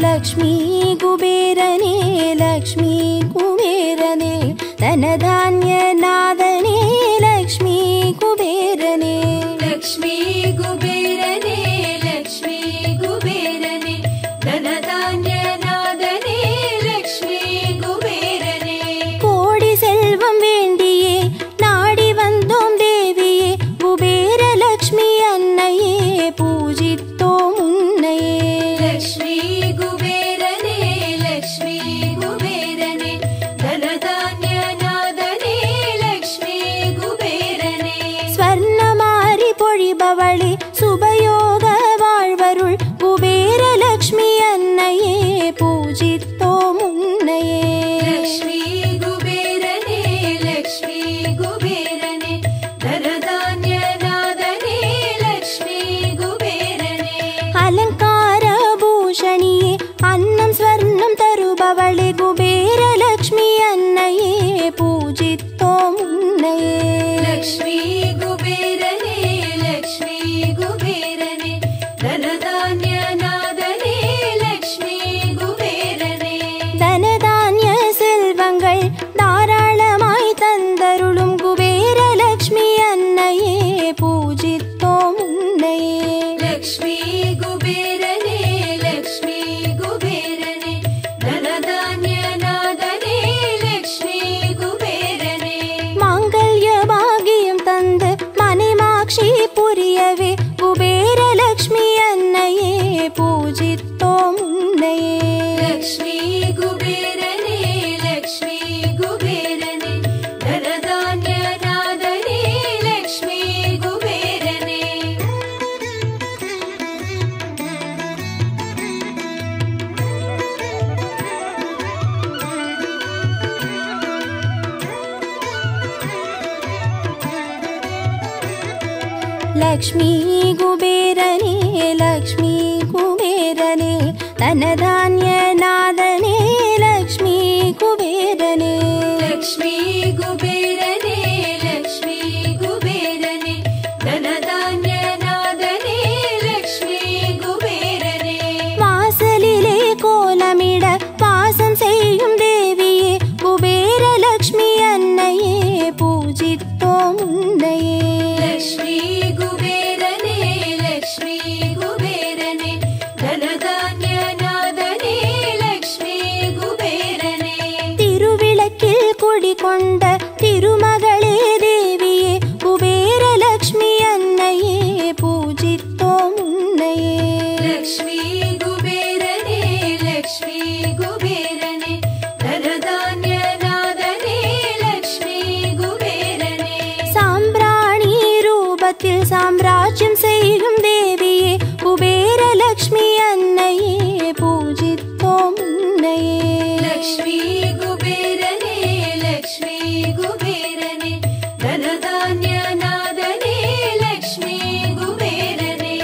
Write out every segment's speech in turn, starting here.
लक्ष्मी कुबेरने लक्ष्मी कुबेरने धनधान्यनादने लक्ष्मी कुबेरने लक्ष्मी कुबेरने लक्ष्मी कुबेरने धनधान्यनादने लक्ष्मी कुबेरने कोडि सेल्वम वेंडिये नाडी वंदोम देविये कुबेर लक्ष्मी अन्नये पूजित्तोम उन्नये लक्ष्मी कुबेरने लक्ष्मी कुबेरने धनधान्यनादने लक्ष्मी कुबेरने स्वर्णमारि पोळिबवळे शुभयोग वाळ्वरुळ कुबेर लक्ष्मी अन्नये पूजित्तोम उन्नये लक्ष्मी कुबेरने लक्ष्मी कुबेरने धनधान्यनादने लक्ष्मी कुबेरने अलंकार भूषणिये अन्नं स्वर्णं तरुबवळे कुबेर लक्ष्मी अन्नये पूजित्तोम उन्नये लक्ष्मी कुबेरने लक्ष्मी कुबेरने धनधान्यनादने लक्ष्मी कुबेरने धनधान्य सेल्वंगळ धाराळमायि तंदरुळुम कुबेर लक्ष्मी अन्नये पूजित्तोम उन्नये लक्ष्मी कुबेरने लक्ष्मी कुबेरने धनधान्यनादने लक्ष्मी कुबेरने मांगल्य भाग्यं तंद मनेमाक्षि पुरियवे कुबेर लक्ष्मी अन्नये पूजित्तोम उन्नये लक्ष्मी कुबेरने लक्ष्मी कुबेरने धनधान्यनादने लक्ष्मी कुबेरने लक्ष्मी कुबेरने लक्ष्मी कुबेरने धनधान्यनादने लक्ष्मी कुबेरने लक्ष्मी कुबेरने लक्ष्मी कुबेरने धनधान्यनादने लक्ष्मी कुबेरने वासलिले कोलमिड वासं सेय्युम देविये कुबेर लक्ष्मी अन्नये पूजित्तोम उन्नये लक्ष्मी कुबेरने लक्ष्मी कुबेरने धनधान्यनादने लक्ष्मी कुबेरने तिरुविळक्किल कुडिकोंड तिरुमगळे देविये कुबेर लक्ष्मी अन्नये पूजित्तोम उन्नये लक्ष्मी कुबेरने लक्ष्मी कुबेरने धनधान्यनादने लक्ष्मी कुबेरने साम्राणि रूपत्तिल साम्राज्यं सेय्युम देविये कुबेर लक्ष्मी अन्नये पूजित्तोम उन्नये लक्ष्मी कुबेरने लक्ष्मी कुबेरने धनधान्यनादने लक्ष्मी कुबेरने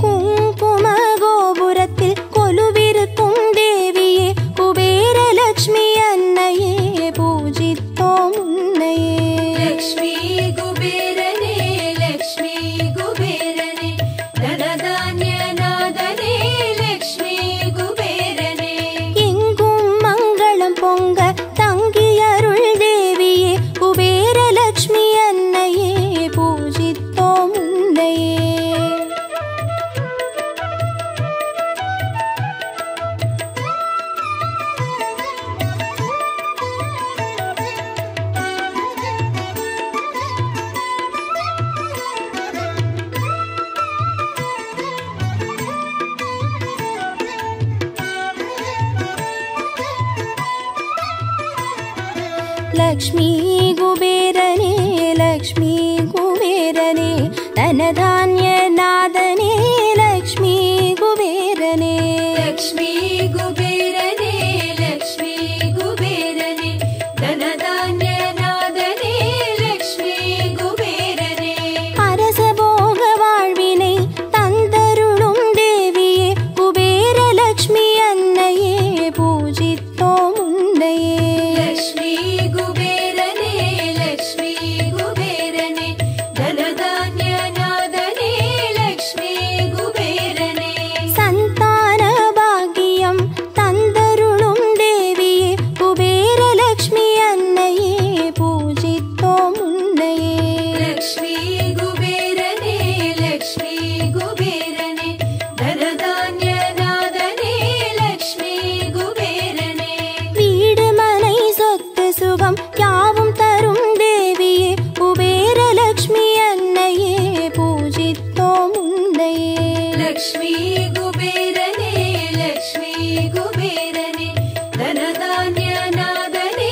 कुंकुम गोपुरत्तिल कोलुविरुक्कुम देविये कुबेर लक्ष्मी अन्नये पूजित्तोम उन्नये लक्ष्मी कुबेरने लक्ष्मी कुबेरने धनधान्यनादने लक्ष्मी कुबेरने एंगुम मंगलम पोंग तंगियरुळ देविये कुबेर लक्ष्मी अन्नये पूजित्तोम उन्नये लक्ष्मी कुबेरने लक्ष्मी कुबेरने धनधान्यनादने लक्ष्मी कुबेरने लक्ष्मी कुबेरने लक्ष्मी कुबेरने धनधान्यनादने लक्ष्मी कुबेरने அரச போக வாழ்வினை தந்தருளும் தேவியே குபேர லக்ஷ்மி அன்னையே பூஜித்தோம் உன்னையே लक्ष्मी कुबेरने लक्ष्मी कुबेरने धनधान्यनादने लक्ष्मी லக்ஷ்மி குபேரனே லக்ஷ்மி குபேரனே தனதான்ய நாதனே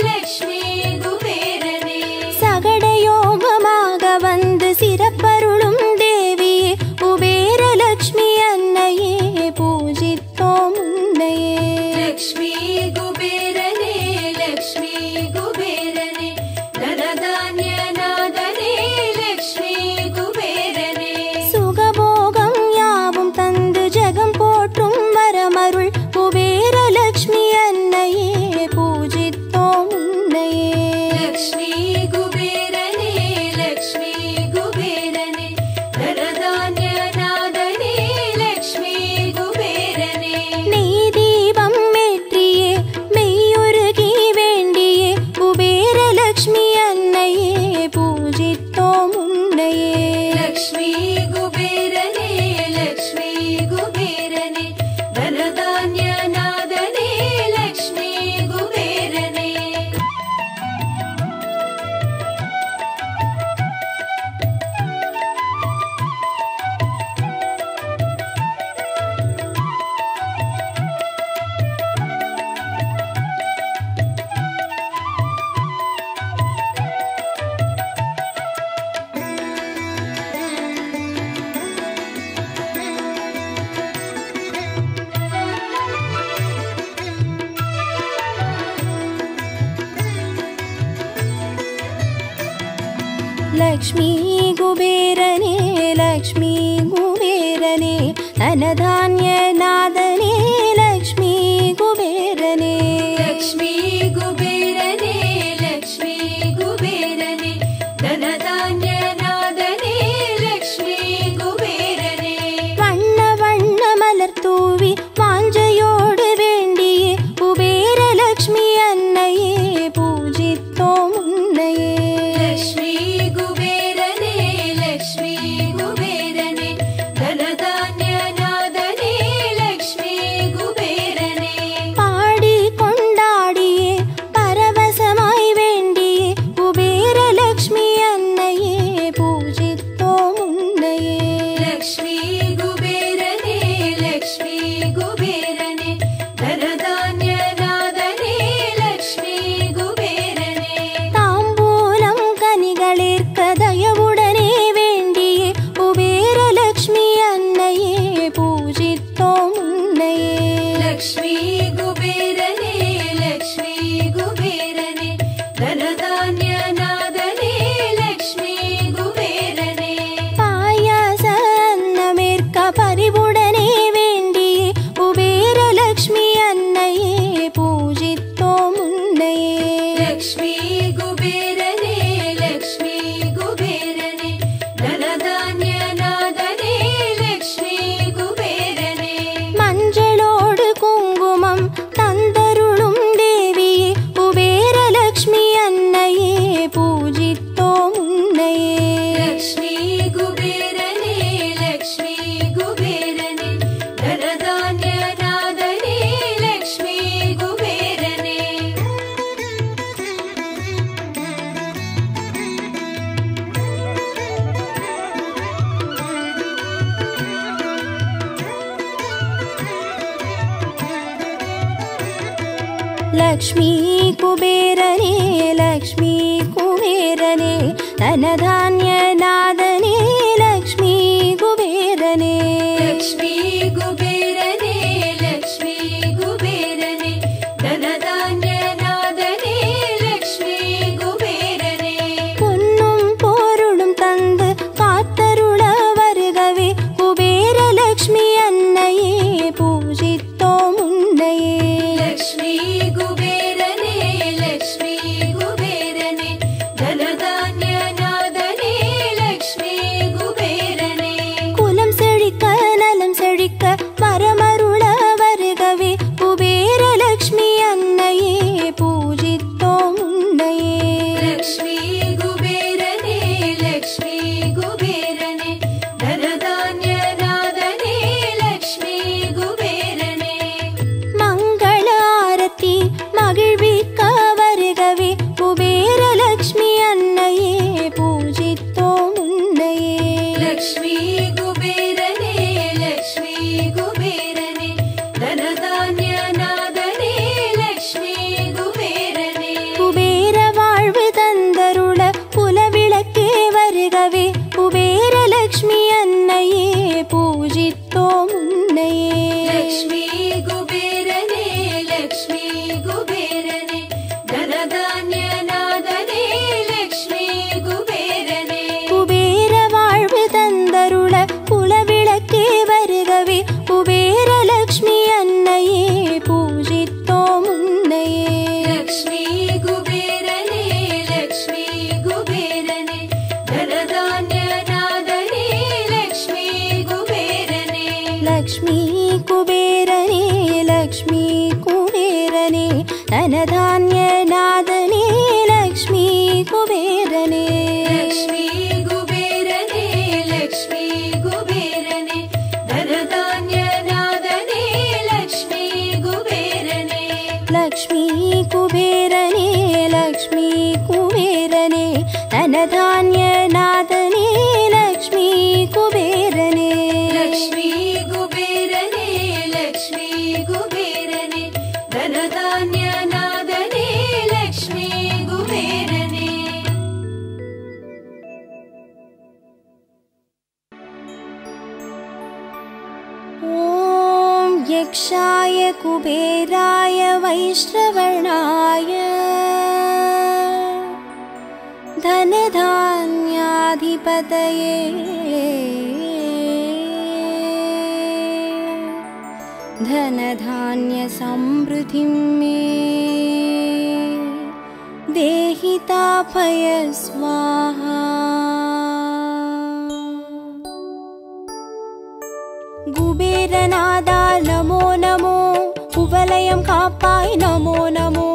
லக்ஷ்மி குபேரனே சகடயோகமாக வந்து சிறப்பருளும் தேவியே குபேரலக்ஷ்மி அன்னையே பூஜித்தோம் உன்னையே லக்ஷ்மி குபேரனே லக்ஷ்மி குபேரனே தனதான்ய நாதனே லக்ஷ்மி குபேரனே சுகபோகம் யாவும் தந்து ஜெகம் போற்றும் வரமருள் குபேரலக்ஷ்மி அன்னையே பூஜித்தோம் உன்னையே லக்ஷ்மி குபேரனே லக்ஷ்மி குபேரனே தனதான்ய நாதனே லக்ஷ்மி குபேரனே நெய் தீபம் ஏற்றியே மெய்யுருகி வேண்டியே குபேரலக்ஷ்மி அன்னையே பூஜித்தோம் உன்னையே லக்ஷ்மி குபேரனே லக்ஷ்மி குபேரனே தனதான்ய நாதனே லக்ஷ்மி குபேரனே லக்ஷ்மி குபேரனே லக்ஷ்மி குபேரனே தனதான்ய நாதனே லக்ஷ்மி குபேரனே லக்ஷ்மி குபேரனே லக்ஷ்மி குபேரனே தனதான்ய நாதனே லக்ஷ்மி குபேரனே வண்ண வண்ண மலர் தூவி வாஞ்சையோடு வேண்டியே குபேரலக்ஷ்மி அன்னையே பூஜித்தோம் உன்னையே லக்ஷ்மி குபேரனே லக்ஷ்மி குபேரனே தனதான்ய நாதனே லக்ஷ்மி குபேரனே பாடி கொண்டாடியே பரவசமாய் வேண்டியே குபேரலக்ஷ்மி அன்னையே பூஜித்தோம் உன்னையே லக்ஷ்மி குபேரனே லக்ஷ்மி குபேரனே தனதான்ய நாதனே லக்ஷ்மி குபேரனே தாம்பூலம் கனிகளிற்க தயவுடனே வேண்டியே குபேரலக்ஷ்மி அன்னையே பூஜித்தோம் உன்னையே லக்ஷ்மி குபேரனே லக்ஷ்மி குபேரனே தனதான்ய நாதனே லக்ஷ்மி குபேரனே பாயாச அன்னமேற்க பரிவுடனே வேண்டியே குபேரலக்ஷ்மி அன்னையே பூஜித்தோம் உன்னையே லக்ஷ்மி குபேரனே லக்ஷ்மி குபேரனே தனதான்ய நாதனே லக்ஷ்மி குபேரனே மஞ்சளோடு குங்குமம் தந்தருளும் தேவியே குபேரலக்ஷ்மி அன்னையே பூஜித்தோம் உன்னையே லக்ஷ்மி குபேரனே லக்ஷ்மி குபேரனே தனதான்ய நாதனே லக்ஷ்மி குபேரனே லக்ஷ்மி குபேரனே லக்ஷ்மி குபேரனே தனதான்ய நாதனே லக்ஷ்மி குபேரனே லக்ஷ்மி குபேரனே லக்ஷ்மி குபேரனே தனதான்ய நாதனே லக்ஷ்மி குபேரனே பொன்னும் பொருளும் தந்து காத்தருள வருகவே குபேரலக்ஷ்மி அன்னையே பூஜித்தோம் உன்னையே லக்ஷ்மி குபேரனே லக்ஷ்மி குபேரனே தனதான்ய நாதனே லக்ஷ்மி குபேரனே குலம் செழிக்க நலம் செழிக்க लक्ष्मी कुबेरने लक्ष्मी कुबेरने धनधान्यनादने लक्ष्मी कुबेरने लक्ष्मी कुबेरने लक्ष्मी कुबेरने धनधान्यनादने लक्ष्मी कुबेरने लक्ष्मी कुबेरने लक्ष्मी कुबेरने धनधान्यनादने लक्ष्मी कुबेरने लक्ष्मी कुबेरने लक्ष्मी कुबेरने धनधान्यनादने लक्ष्मी कुबेरने ॐ यक्षाय कुबेराय वैश्रवणाय धनधान्याधिपतये धनधान्यसमृद्धिं मे देहि तापय स्वाहा कुबेरनादा नमो नमो कुवलयं कापाय नमो नमो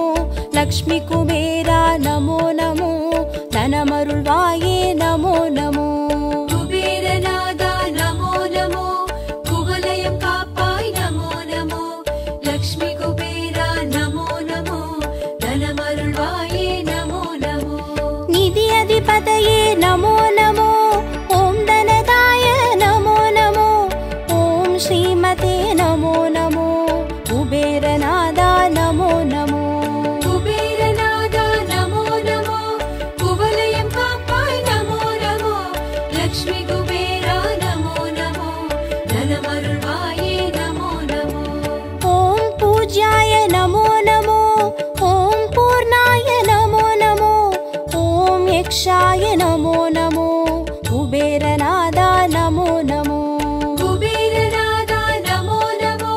लक्ष्मी कुबेरा नमो नमो धनमरुळ्वाये नमो नमो कुबेरनादा नमो नमो कुवलयं कापाय नमो नमो लक्ष्मी कुबेरा नमो नमो धनमरुळ्वाये नमो नमो निधि अधिपतये नमो नमो ॐ धनदाय नमो नमो ॐ श्रीमते नमो नमो कुबेरनादा नमो नमो कुबेरनादा नमो नमो कुवलयं कापाय नमो नमो लक्ष्मी कुबेरा नमो नमो धनमरुळ्वाये नमो नमो ॐ पूज्याय नमो नमो ॐ पूर्णाय नमो नमो ॐ यक्षाय नमो नमो कुबेरनादा नमो नमो कुबेरनादा नमो नमो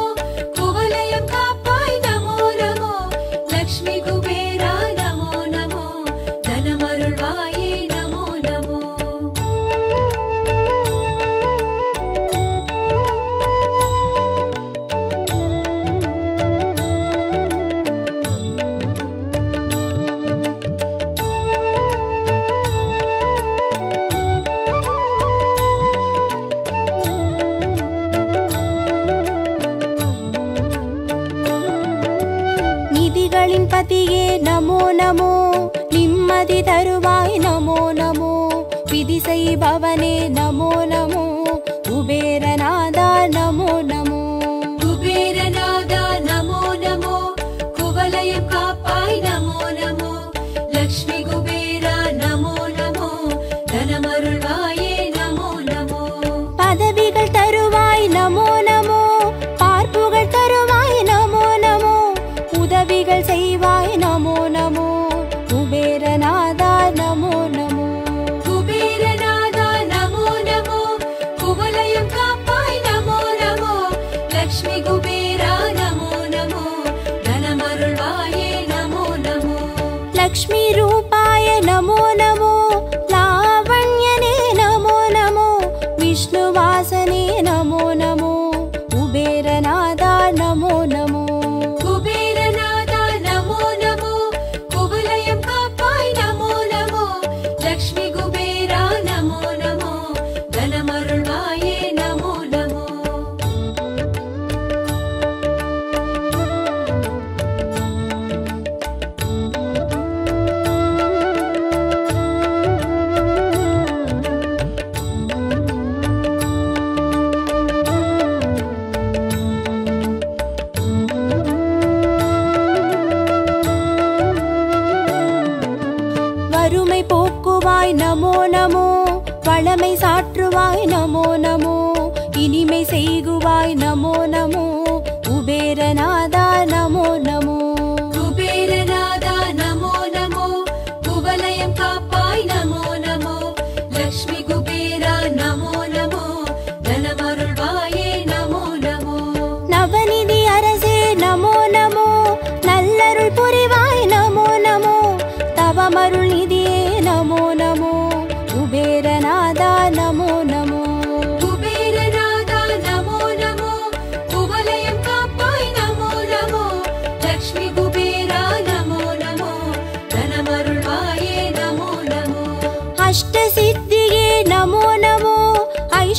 कुवलयं कापाय नमो नमो लक्ष्मी कुबेरा नमो नमो धनमरुळ्वाये नमो नमो निधिகளின் பதியே நமோ நமோ நிம்மதி தருவாய் நமோ நமோ விதி செய்பவனே நமோ நமோ குபேரநாதா நமோ நமோ कुबेरनादा नमो नमो कुवलयं कापाय नमो नमो लक्ष्मी कुबेरा नमो नमो धनमरुळ्वाये नमो नमो பதவிகள் தருவாய் நமோ நமோ பார்ப்புகள் தருவாய் நமோ நமோ உதவிகள் செய்வாய் நமோ நமோ குபேரநாதா நமோ நமோ कुबेरनादा नमो नमो कुवलयं कापाय नमो नमो लक्ष्मी कुबेरा नमो नमो धनमरुळ्वाये नमो नमो लक्ष्मी रूपाय नमो नमो लावण्यने नमो नमो विष्णुवासने नमो नमो कुबेरनादा नमो नमो कुबेरनादा नमो नमो कुवलयं कापाय नमो नमो लक्ष्मी कुबेरा नमो नमो धनमरुळ्वाये नमो नमो வறுமை போக்குவாய் நமோ நமோ வளமை சாற்றுவாய் நமோ நமோ இனிமை செய்குவாய் நமோ நமோ குபேரநாதா நமோ நமோ कुबेरनादा नमो नमो कुवलयं कापाय नमो नमो लक्ष्मी कुबेरा नमो नमो धनमरुळ्वाये नमो नमो நவநிதி அரசே நமோ நமோ நல்லருள் புரிவாய் நமோ நமோ தவமருள் நிதியே நமோ நமோ குபேரநாதா நமோ நமோ कुबेरनादा नमो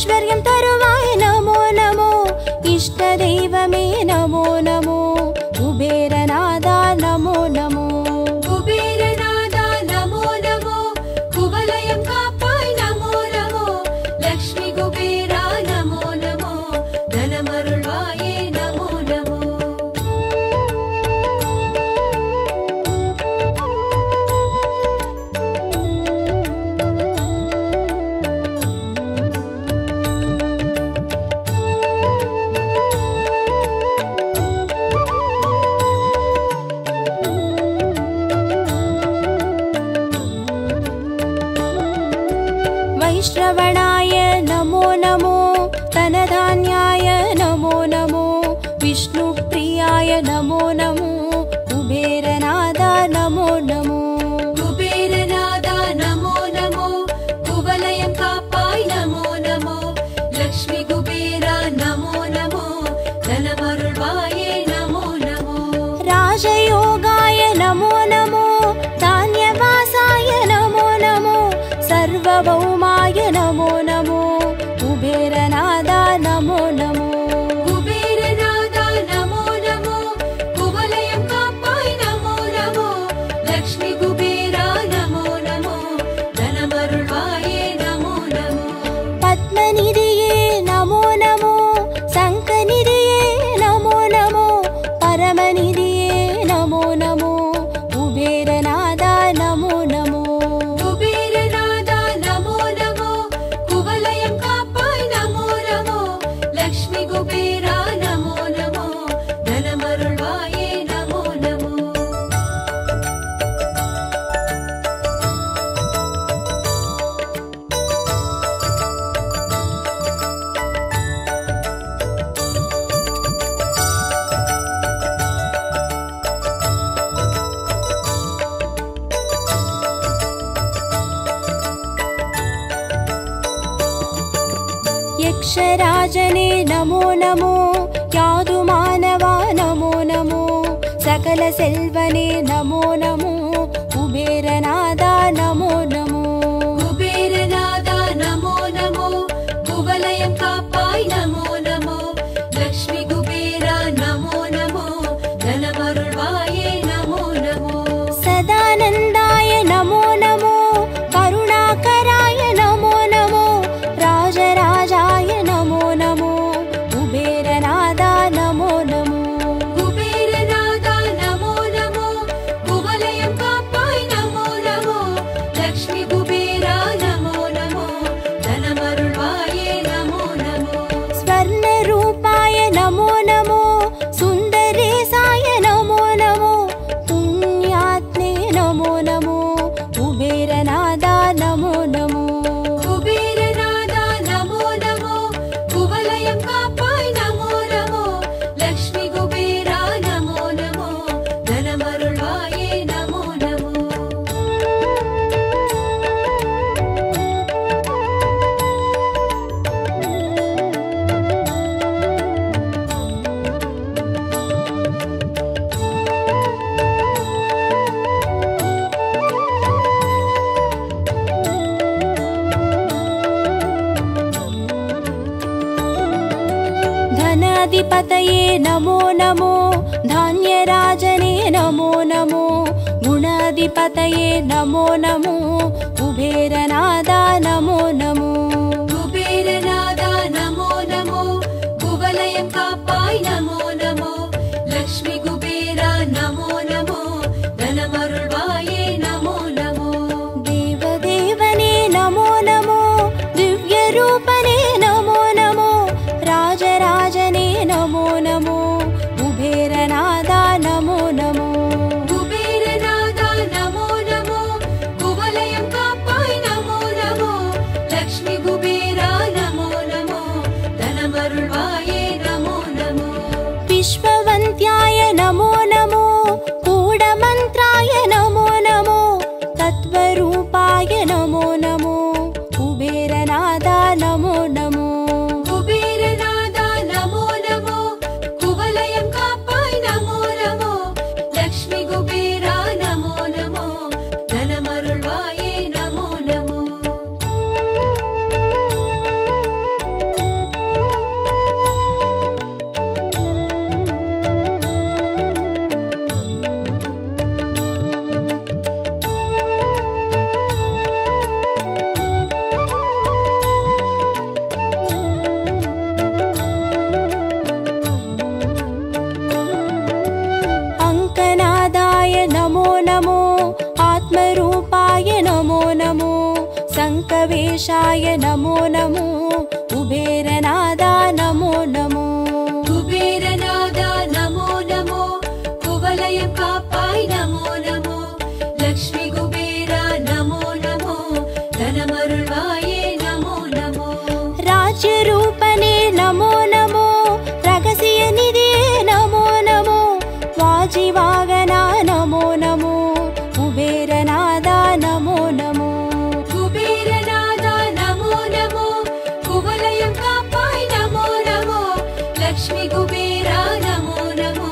ஐஸ்வர்யம் தருவாய் நமோ நமோ இஷ்ட தெய்வமே நமோ நமோ குபேரநாதா நமோ நமோ குபேரநாதா நமோ நமோ குவலயம் காப்பாய் நமோ நமோ லக்ஷ்மி குபேரா நமோ நமோ தனமருள்வாயே நமோ நமோ வைஷ்ணவனாய நமோ நமோ தனதான்யாய நமோ நமோ விஷ்ணு பிரியாய நமோ நமோ குபேரநாதா நமோ நமோ குபேரநாதா நமோ நமோ குவலயம் காப்பாய் நமோ நமோ லக்ஷ்மி குபேரா நமோ நமோ தனமருள்வாயே நமோ நமோ ராஜயோகாய நமோ நமோ தான்யவாசாய நமோ நமோ சர்வபௌமாய நமோ நமோ குபேரநாதா நமோ நமோ குபேரநாதா நமோ நமோ குவலயம் காப்பாய் நமோ நமோ லக்ஷ்மி குபேரா நமோ நமோ தனமருள்வாயே நமோ நமோ பத்மநிதியே நமோ நமோ சங்கநிதியே நமோ நமோ பரமநிதியே நமோ நமோ குபேரநாதா நமோ நமோ குபேரநாதா நமோ நமோ குவலயம் காப்பாய் நமோ நமோ லக்ஷ்மி குபேரா நமோ நமோ தனமருள்வாயே நமோ நமோ यक्षराजने नमो नमो यादुमानवा नमो नमो सकलसेल्वने नमो नमो कुबेरनादा नमो नमो குபேரநாதா நமோ நமோ குவலயம் காப்பாய் நமோ நமோ லக்ஷ்மி குபேரா நமோ நமோ தனமருள்வாயே நமோ நமோ सदानन्दाय नमो नमो करुणाकराय नमो नमो राजराजाय नमो नमो कुबेरनादा नमो नमो குபேரநாதா நமோ நமோ குவலயம் காப்பாய் நமோ நமோ லக்ஷ்மி குபேரா நமோ நமோ தனமருள்வாயே நமோ நமோ स्वर्णरूपाय नमो नमो सुन्दरेशाय नमो नमो पुण्यात्मे नमो नमो कुबेरनादा नमो नमो குபேரநாதா நமோ நமோ குவலயம் காப்பாய் நமோ நமோ லக்ஷ்மி குபேரா நமோ நமோ தனமருள்வாயே நமோ நமோ धनाधिपतये नमो नमो धान्यराजने नमो नमो गुणाधिपतये नमो नमो कुबेरनादा नमो नमो குபேரநாதா நமோ நமோ குவலயம் காப்பாய் நமோ நமோ லக்ஷ்மி குபேரா நமோ நமோ தனமருள்வாயே நமோ நமோ देवदेवने नमो नमो दिव्यरूपने नमो नमो राजराजने नमो नमो कुबेरनादा नमो नमो குபேரநாதா நமோ நமோ குவலயம் காப்பாய் நமோ நமோ லக்ஷ்மி குபேரா நமோ நமோ தனமருள்வாயே நமோ நமோ विश्ववन्त्याय नमो नमो कूढमन्त्राय नमो नमो तत्त्वरूपाय नमो नमो कुबेरनादा नमो नमो குபேரநாதா நமோ நமோ குவலயம் காப்பாய் நமோ நமோ லக்ஷ்மி குபேரா நமோ நமோ தனமருள்வாயே நமோ நமோ प्रवेशाय नमो नमो कुबेरनादा नमो नमो कुबेरनादा नमो नमो कुवलयं कापाय नमो नमो लक्ष्मी कुबेरा नमो नमो धनमरुळ्वाये नमो नमो राज्यरूपने नमो नमो रगसियनिधिये नमो नमो वाजिवागना नमो नमो कुबेरनादा नमो नमो कुबेरनादा नमो नमो कुवलयं कापाय नमो नमो लक्ष्मी कुबेरा नमो नमो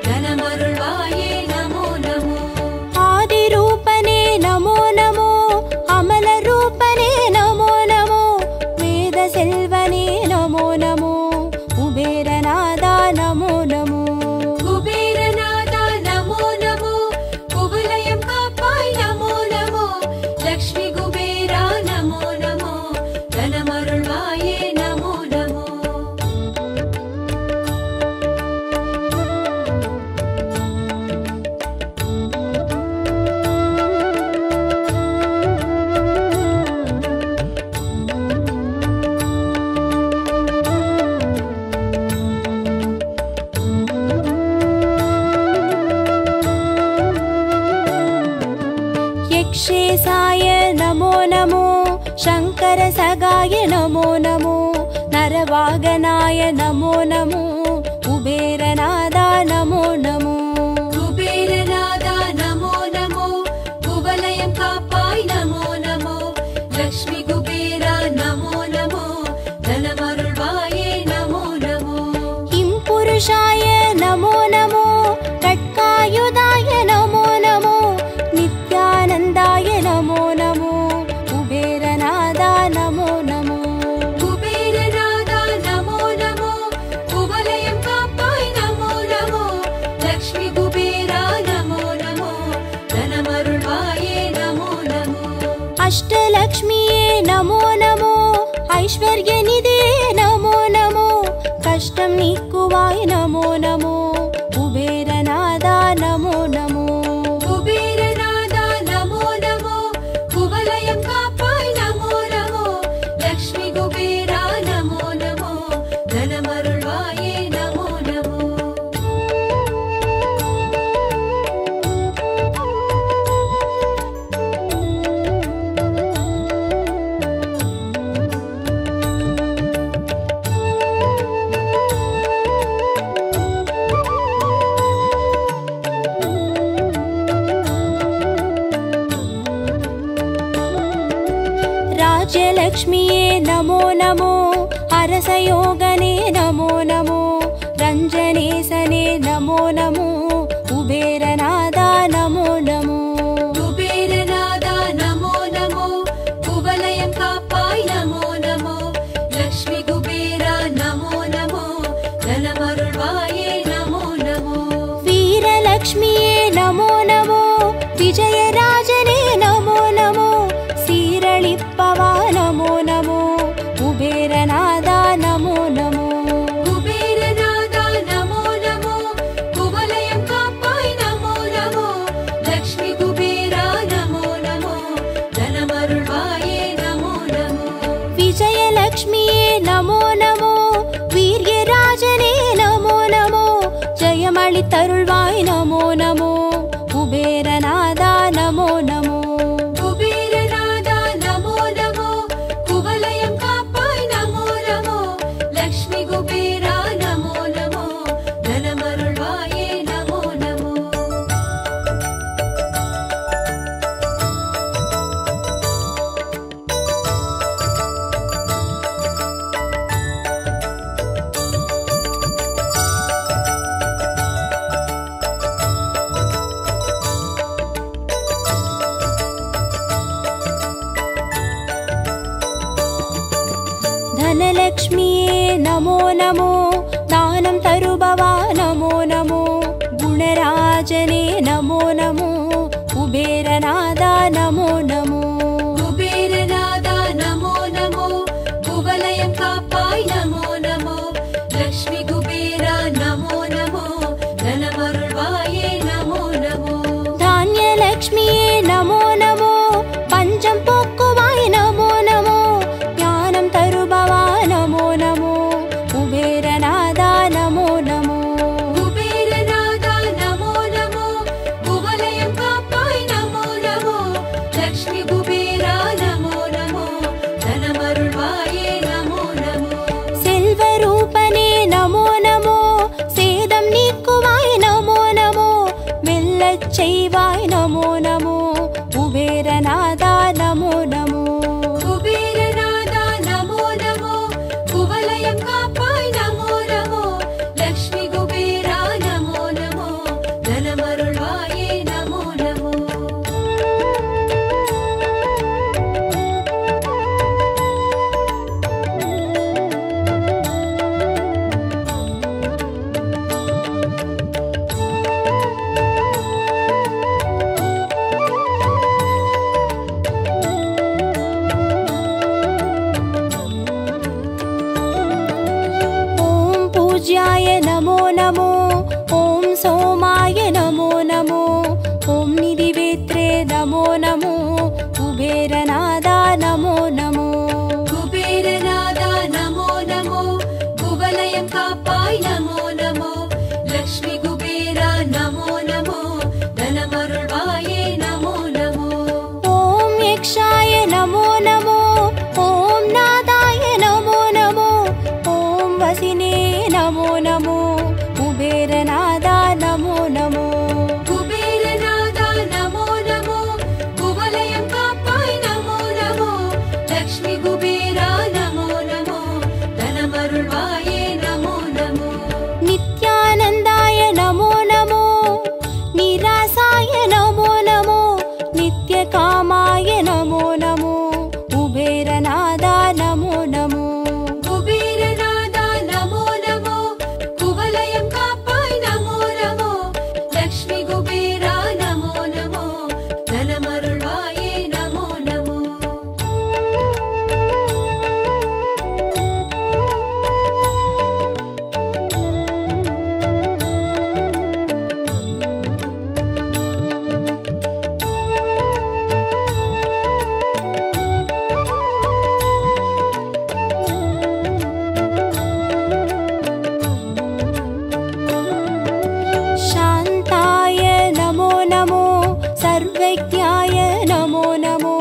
धनमरुळ्वाये नमो नमो आदिरूपने नमो नमो अमलरूपने नमो नमो वेदसेल्वने नमो नमो कुबेरनादा नमो नमो कुबेरनादा नमो नमो कुवलयं कापाय नमो नमो लक्ष्मी कुबेरा नमो नमो धनमरुळ्वाये नमो नमो यक्षेशाय नमो नमो शङ्करसगाय नमो नमो नरवागनाय नमो नमो कुबेरनादा नमो नमो कुबेरनादा नमो नमो कुवलयं कापाय नमो नमो लक्ष्मी कुबेरा नमो नमो धनमरुळ्वाये नमो नमो हिंपुरुषाय नमो नमो खड्गायुधाय नमो नमो नित्यानन्दाय नमो नमो कुबेरनादा नमो नमो कुबेरनादा नमो नमो कुवलयं कापाय नमो नमो लक्ष्मी कुबेरा नमो नमो धनमरुळ्वाये नमो नमो अष्टलक्ष्मिये नमो नमो ऐश्वर्यनिधिये नमो नमो कष्टं नीक्कुवाय नमो नमो कुबेरनादा नमो नमो कुबेरनादा नमो नमो कुवलयं कापाय नमो नमो लक्ष्मी कुबेरा नमो नमो धनमरुळ्वाये नमो नमो राज्यलक्ष्मिये नमो नमो अरसयोगने नमो नमो रञ्जनेसने नमो नमो कुबेरनादा नमो नमो कुबेरनादा नमो नमो कुवलयं कापाय नमो नमो लक्ष्मी कुबेरा नमो नमो धनमरुळ्वाये नमो नमो वीरलक्ष्मिये नमो नमो विजयराजने नमो नमो सीरळिप्पवा नमो नमो कुबेरनादा नमो नमो कुबेरनादा नमो नमो कुवलयं कापाय नमो नमो लक्ष्मी कुबेरा नमो नमो धनमरुळ्वाये नमो नमो विजयलक्ष्मिये नमो नमो वीर्यराजने नमो नमो जयमळितरुळ्वाय नमो नमो कुबेरनादा नमो नमो कुबेरनादा नमो नमो कुवलयं कापाय नमो नमो लक्ष्मी कुबेरा नमो नमो धनमरुळ्वाये नमो नमो धनलक्ष्मिये नमो नमो दानं तरुभवा नमो नमो गुणराजने नमो नमो कुबेरनादा नमो नमो कुबेरनादा नमो नमो कुवलयं कापाय नमो नमो लक्ष्मी कुबेरा नमो नमो धनमरुळ्वाये नमो नमो धान्यलक्ष्मिये नमो नमो पञ्चं पोक्कुवाय नमो नमो செய்வாய் நமோ நமோ குபேரநாதா நமோ நமோ குபேரநாதா நமோ நமோ குவலயம் காப்பாய் நமோ நமோ லக்ஷ்மி குபேரா நமோ நமோ தனமருள்வாயே நமோ நமோ पूज्याय नमो नमो ॐ सोमाय नमो नमो ॐ निधिवेत्रे नमो नमो कुबेरनादा नमो नमो குபேரநாதா நமோ நமோ குவலயம் காப்பாய் நமோ நமோ லக்ஷ்மி குபேரா நமோ நமோ தனமருள்வாயே நமோ நமோ ॐ यक्षाय नमो नमो ॐ नादाय नमो नमो ॐ वसिने नमो नमो कुबेरनादा नमो नमो குபேரநாதா நமோ நமோ குவலயம் காப்பாய் நமோ நமோ லக்ஷ்மி குபேரா நமோ நமோ தனமருள்வாயே நமோ நமோ नित्यानन्दाय नमो नमो निरासाय नमो नमो नित्यकामाय नमो नमो कुबेरनादा नमो नमो குபேரநாதா நமோ நமோ குவலயம் காப்பாய் நமோ நமோ லக்ஷ்மி குபேரா நமோ நமோ தனமருள்வாயே நமோ நமோ शान्ताय नमो नमो सर्वज्ञाय नमो नमो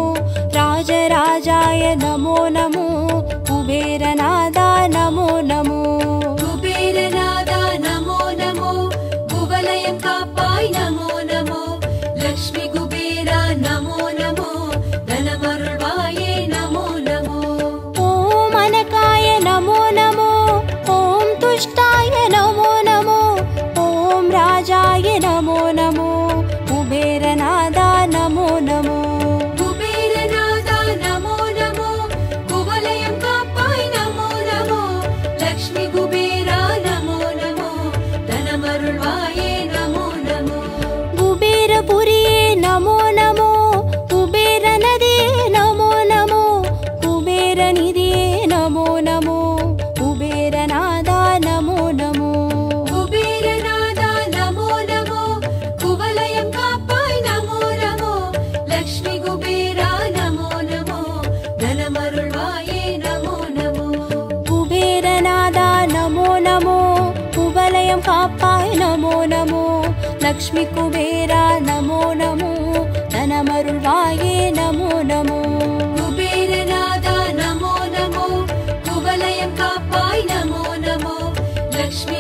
राजराजाय नमो नमो कुबेरनादा नमो नमो குபேரநாதா நமோ நமோ குவலயம் காப்பாய் நமோ நமோ லக்ஷ்மி குபேரா நமோ நமோ தனமருள்வாயே நமோ நமோ ॐ अनकाय नमो नमो ॐ तुष्टाय नमो नमो ॐ राजाय नमो नमो कुबेरनादा नमो नमो குபேரநாதா நமோ நமோ குவலயம் காப்பாய் நமோ நமோ லக்ஷ்மி குபேரா நமோ நமோ தனமருள்வாயே நமோ நமோ कुबेरपुरिये नमो नमो कुबेरनदिये नमो नमो कुबेरनिधिये नमो नमो कुबेरनादा नमो नमो குபேரநாதா நமோ நமோ குவலயம் காப்பாய் நமோ நமோ லக்ஷ்மி குபேரா நமோ நமோ தனமருள்வாயே நமோ நமோ कुबेरनादा नमो नमो कुवलयं कापाय नमो नमो लक्ष्मी कुबेरा नमो नमो धनमरुள்வாயே नमो नमो குபேரநாதா நமோ நமோ குவலயம் காப்பாய் நமோ நமோ லக்ஷ்மி